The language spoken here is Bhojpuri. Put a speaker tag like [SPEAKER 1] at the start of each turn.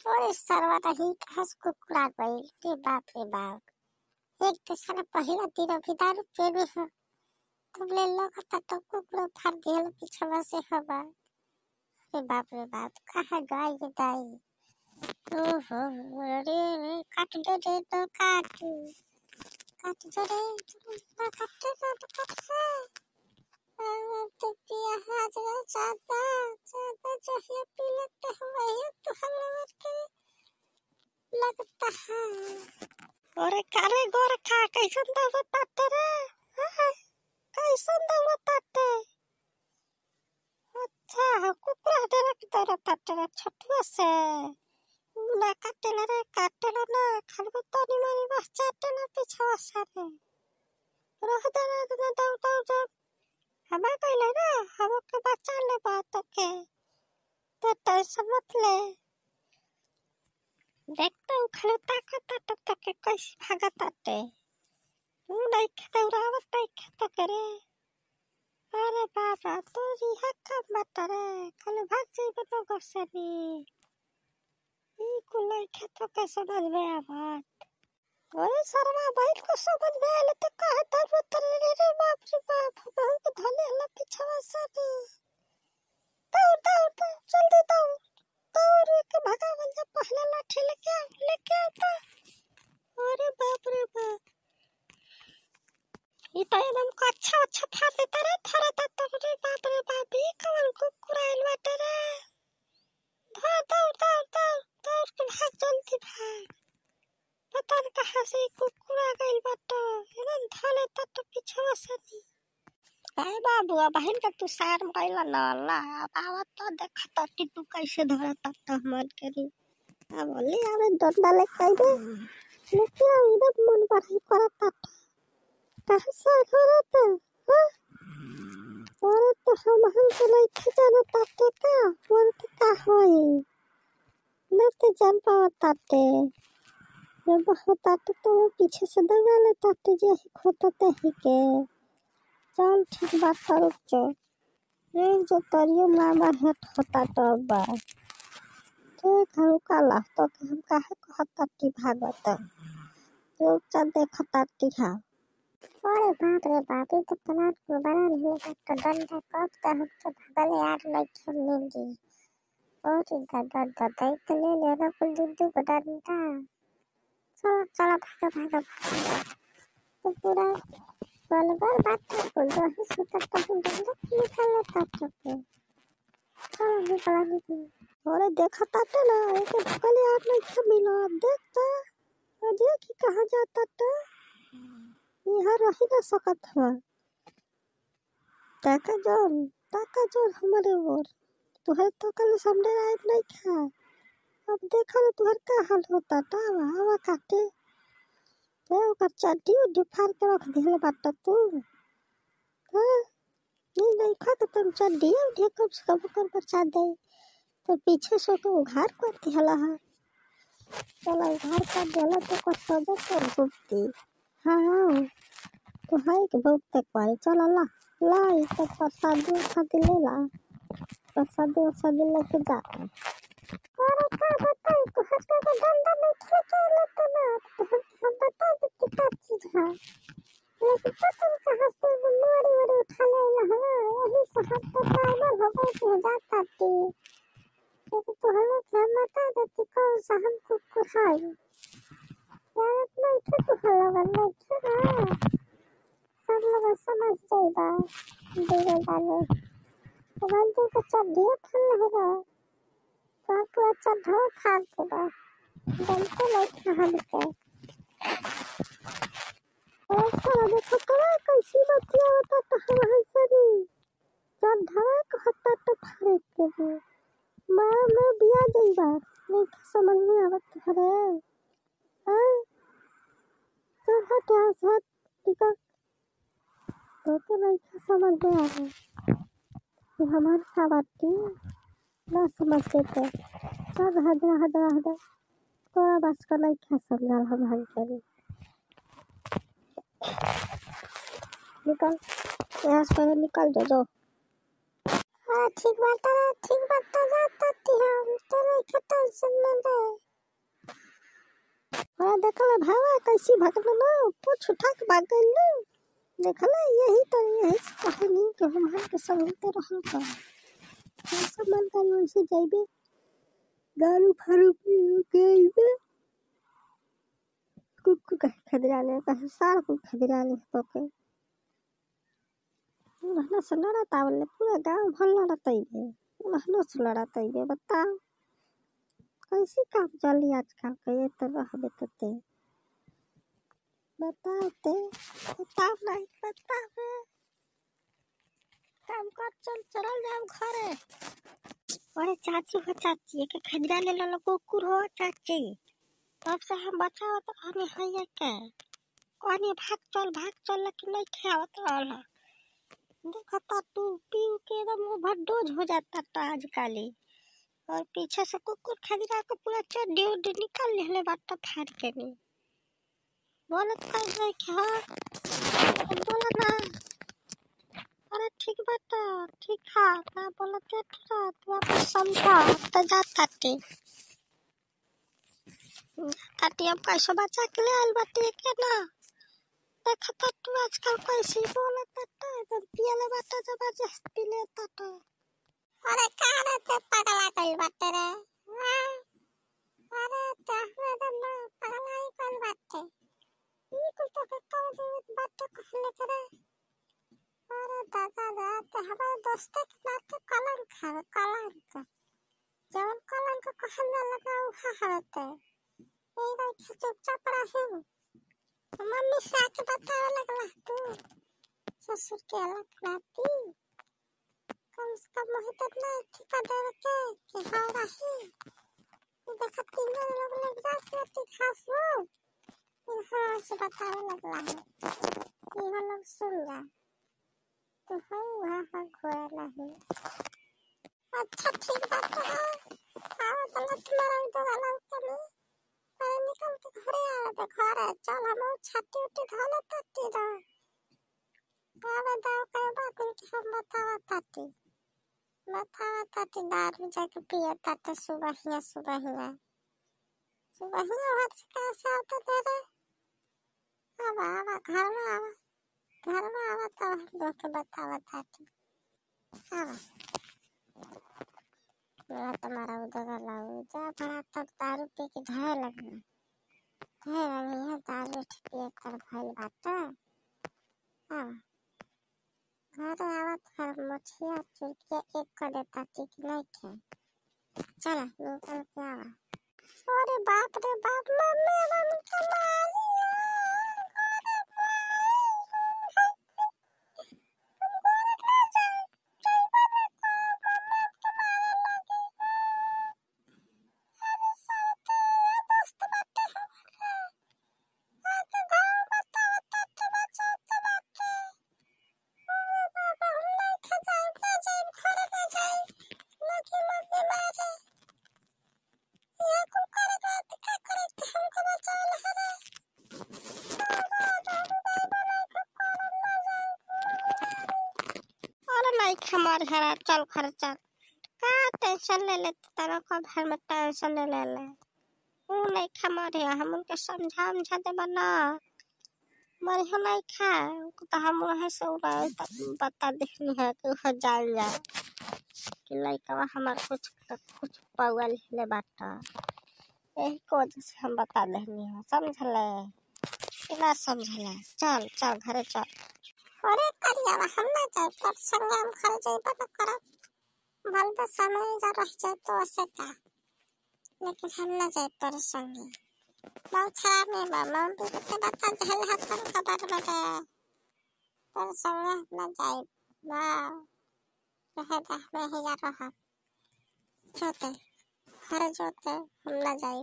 [SPEAKER 1] अरे सरवा ही घास कुकुरा गई रे बाप रे बाप। एक तो सारा पहला दिन अभी दारू पीने है तब ले लगता तो कुकुरा फाड़ दिया पीछवा से हवा। अरे बाप रे बाप कहाँ गाय के दाई। ओहो अरे काट दे रे तो काट दे रे ना काटे ना तो काट तो पिया हाजरा चाहता चाहता चाहिए पी लेते हैं वही तो हम के लगता है। अरे कारे गोर खा कैसन दौड़ ताते रे कैसन दौड़ ताते। अच्छा कुकुरा डरक दौड़ ताते रे छठुआ से ना काटेला रे काटेला ना खाली तो नहीं मारी बस चाटेला पीछवा से रे रह दे ना दौड़ दौड़ हमें पहले ना हम के बच्चा ले बात के तो टेंशन मत ले देखते हो खाली ताकत तक के कैसे भागत आते तू नहीं खेते उड़ावत नहीं खेते करे। अरे बाबा तो रिहा कब मत रे खाली भाग जाई बनो गसनी ई कुलाई खेतो के समझ में आवत। अरे शर्मा बैठ को समझ में आले तो कहे दर रे बाप रे बाप बहुत धले हला पीछवा से दौड़ दौड़ दौड़ जल्दी दौड़ दौड़ के भागा बन जा पहला लाठी लेके आता। अरे बाप रे बाप ये तो एकदम को अच्छा फाड़ देता रे थरा तो रे बाप ये कौन कुकुराइल बाटे रे दौड़ के भाग जल्दी भाग पता नहीं कहाँ से कुकुरा गइल बाटे एकदम धले तो पीछवा से नी। अरे बाबू बहन का तू सार गइला ना ला बाबा तो देखता कि तू कैसे धरता तो हमन के नी अब बोली आवे डंडा ले कई दे लेके एकदम मन बढ़ाई करता कहाँ से करता और तो हम के नहीं जाना ताते का और का होई न ते जान पावता ते जब बहुत आते तो पीछे से दौड़ा ले ताते जे खोता ते ही के चल ठीक बात करो चो एक जो तरियो मामा हेट होता तो बा देख हम काला तो हम काहे कहता की भागत जो चल देखता ती हा। अरे बाप रे बाप ये तो पलाट को बना नहीं तो डंडा कब तक हम तो भगल यार नहीं खेलेंगे और दादा इतने लेना कुल दुद्दू को डंडा चलो भागा तो पूरा बलबर बात को जो है सुता तो हम डंडा निकाल लेता तो चलो निकल अरे देखता तो ना एक भगल यार नहीं खेल मिला देखता देख कहाँ जाता तो यहाँ रही ना सकत हुआ ताका जोर हमारे ओर तुहर तो कल सामने आए नहीं खा अब देखा ना तुहर का हाल होता टावा हवा काटे ते ओकर चड्डी उड्डी फाड़ के रख दिले बाटा तू हाँ नहीं खा तो तुम चड्डी उड्डी कब से कब कर बचा दे तो पीछे से तो उघार कर दिला है चलो उघार कर दिला तो कर सब कर गुप्ती हाँ तो हाय के बहुत तक पाए चल ला तो प्रसाद ले ला प्रसाद लेके जा। और का बताई तो हर का डंडा में खेले लेते ना तो हम बता दे कितना चीज है लेकिन पता नहीं कहाँ से मोड़ी उठा ले ना यही से हाथ तो पागल हो गए कि जाता थी लेकिन तो हमें क्या बता देती कौन सा हम कुकुराई यार नहीं थे तो हल्ला नहीं थे सब लोग समझ जाएगा देगा डाले बंदे को चढ़िया फल रहेगा तो पूरा चढ़ा खा देगा बनते नहीं खा देते और सारा देखो तो कैसी बतिया होता तो हम से भी चढ़ा होता तो फाड़े के भी मैं बिया जाइबा नहीं समझ में आवत हरे हां चल हट यहाँ से हट टिकट तो नहीं समझ में आ रहा कि हमारे साबाती ना समझते थे सब हदरा थोड़ा बस का नहीं क्या समझा हम हल करें निकल यहाँ से निकल जाओ ठीक बात जाता ती हम तेरे के टेंशन में दे। देखला भावा कैसी भगल ना पूछ उठा के भाग गइल ना। देखला यही कहानी के हम के समझते रहल का। कैसे मन कर वैसे जाइबे दारू फारू पी के आइबे। कुक खदराले कहे सार कुक खदराले तो के रहना से लड़ातावले पूरा गांव भर लड़ातइबे। रहना से लड़ातइबे बताओ कैसी काम चली आजकल के ये तो रहबे तते बताते बताओ नहीं बतावे काम कर चल जाओ घरे। अरे चाची हो चाची के खदरा ले लो कुकुर हो चाची तब से हम बचावत रहनी है के कहनी भाग चल लेकिन नहीं खावत रहला। देखता तू पी के एकदम ओवरडोज हो जाता था आजकल और पीछे से कुकुर खदरा को पूरा चड्डी उड्डी निकाल ले बाटा फाड़ के नहीं बोलत कर रहे क्या बोला ना। अरे ठीक बाटा ठीक है ना बोलते तू आप समझा तो जाता हम कैसे बचा के ले आल बाटे के ना। देखता तू आजकल कैसे बोलता था एकदम पियले बाटा जबरदस्त पी लेता था। अरे कारे ते पगला कइल बाटे रे अरे ते एकदम ना पगला ही कइल बाटे ई कुल तो के कौन बाटे कहले करे। अरे दादा ते हमारे दोस्त के नाते कलंक जवन कलंक कहने लगा उहा हरते ए भाई चुपचाप रहे। मम्मी से आके बतावे लगला तू ससुर के अलग नाती कम से कम मोहित इतना ठिका दे के हाँ रही देखा तीनों लोग लग जाते थे खास वो हाँ से बतावे लगला है ये लोग सुन जा तो हाँ वहाँ खोया नहीं। अच्छा ठीक बात है आओ चलो तुम्हारा उधर अलाउ करें अरे निकल के घरे आ दे घरे चल हम छाती उठी धाले तट्टी दा आवे दाव के बात इनके हम बतावा तट्टी दारू जाके पिया ताते सुबह हाथ से कैसे आते तेरे आवा घर में आवा तो हम लोग के बतावा ताते आवा मेरा तुम्हारा उधर लाओ जा बड़ा तब दारू पी के ढाई लगी है दारू पिए कर भइल बाटा आवा घर आवत हर मछिया चुरकिया एक कर देता ठीक नहीं खे चला निकल के आवा। अरे बाप रे बाप मम्मी के मारी हमारे घर चल खर्चा का टेंशन ले लेते तरह का घर में टेंशन ले वो नहीं खा मारे हम उनके समझा दे बना मरे हो नहीं खा तो हम रहे से बता देखनी है कि हो जाए कि लड़का हमारे कुछ पौल ले बाटा यही को वजह से हम बता देनी है समझले कि ना समझले चल घरे चल। अरे करिया हम ना जाए पर संगे हम घर जाइबा न करब भल तो समय जा रह जाए तो ऐसे का लेकिन हम ना जाए पर संगे बहुत खराब नहीं बा मम्मी के बता झल हाथ का बात बता पर संगे ना जाए वाह रहे दा में ही जा रहा जोते घर जोते हम ना जाए।